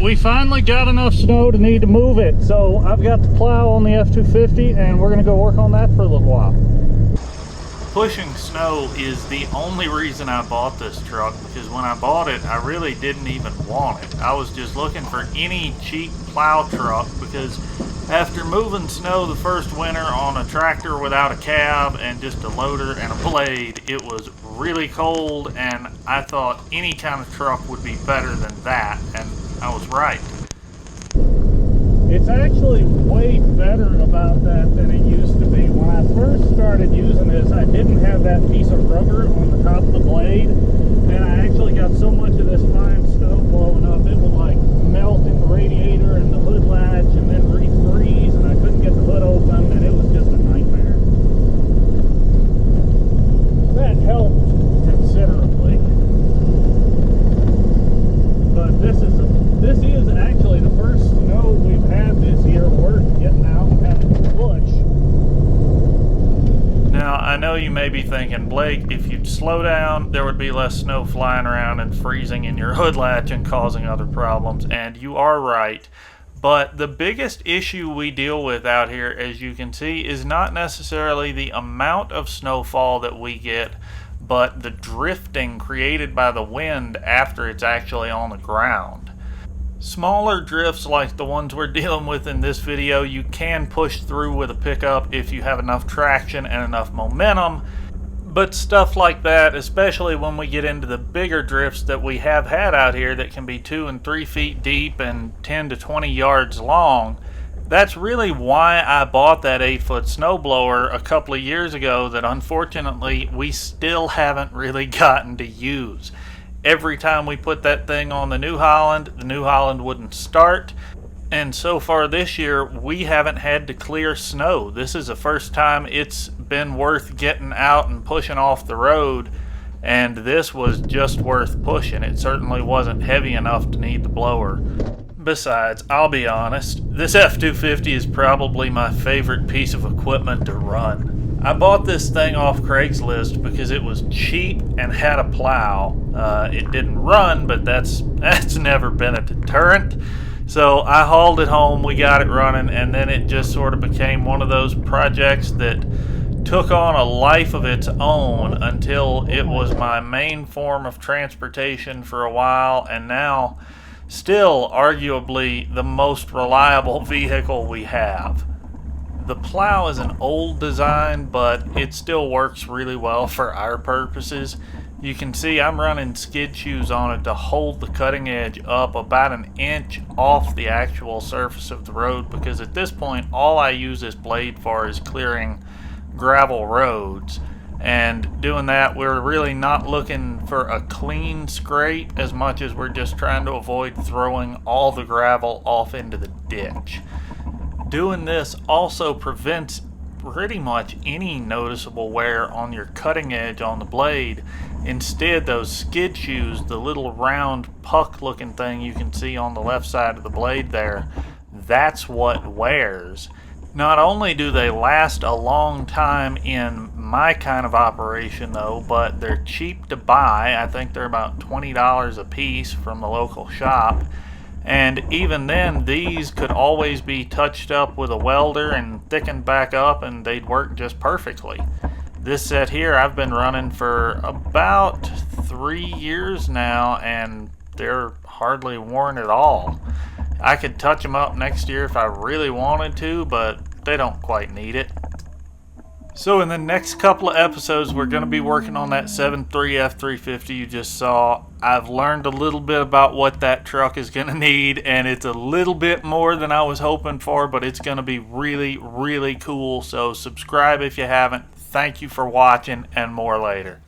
we finally got enough snow to need to move it. So I've got the plow on the F-250 and we're gonna go work on that for a little while. Pushing snow is the only reason I bought this truck, because when I bought it, I really didn't even want it. I was just looking for any cheap plow truck, because after moving snow the first winter on a tractor without a cab and just a loader and a blade, it was really cold, and I thought any kind of truck would be better than that, and I was right. It's actually way better about that than it used to be. When I first started using this, I didn't have that piece of rubber on the top of the blade, and I actually got so much of this fine snow blowing up, it would like melt in the radiator and the hood latch and then refreeze, and I couldn't get the hood open, and it was just a nightmare. That helped considerably. But this is actually the first snow we've had this year worth getting out and having to push. Now, I know you may be thinking, Blake, if you'd slow down, there would be less snow flying around and freezing in your hood latch and causing other problems, and you are right. But the biggest issue we deal with out here, as you can see, is not necessarily the amount of snowfall that we get, but the drifting created by the wind after it's actually on the ground. Smaller drifts like the ones we're dealing with in this video, you can push through with a pickup if you have enough traction and enough momentum. But stuff like that, especially when we get into the bigger drifts that we have had out here that can be 2 and 3 feet deep and 10 to 20 yards long, that's really why I bought that 8-foot snowblower a couple of years ago that unfortunately we still haven't really gotten to use. Every time we put that thing on the New Holland wouldn't start. And so far this year, we haven't had to clear snow. This is the first time it's been worth getting out and pushing off the road. And this was just worth pushing. It certainly wasn't heavy enough to need the blower. Besides, I'll be honest, this F-250 is probably my favorite piece of equipment to run. I bought this thing off Craigslist because it was cheap and had a plow. It didn't run, but that's never been a deterrent. So I hauled it home, we got it running, and then it just sort of became one of those projects that took on a life of its own until it was my main form of transportation for a while, and now still arguably the most reliable vehicle we have. The plow is an old design, but it still works really well for our purposes. You can see I'm running skid shoes on it to hold the cutting edge up about an inch off the actual surface of the road, because at this point all I use this blade for is clearing gravel roads. And doing that, we're really not looking for a clean scrape as much as we're just trying to avoid throwing all the gravel off into the ditch. Doing this also prevents pretty much any noticeable wear on your cutting edge on the blade. Instead, those skid shoes, the little round puck looking thing you can see on the left side of the blade there, that's what wears. Not only do they last a long time in my kind of operation though, but they're cheap to buy. I think they're about $20 a piece from the local shop. And even then, these could always be touched up with a welder and thickened back up, and they'd work just perfectly. This set here I've been running for about 3 years now, and they're hardly worn at all. I could touch them up next year if I really wanted to, but they don't quite need it. So in the next couple of episodes, we're going to be working on that 7.3 F-350 you just saw. I've learned a little bit about what that truck is going to need, and it's a little bit more than I was hoping for, but it's going to be really, really cool. So subscribe if you haven't. Thank you for watching, and more later.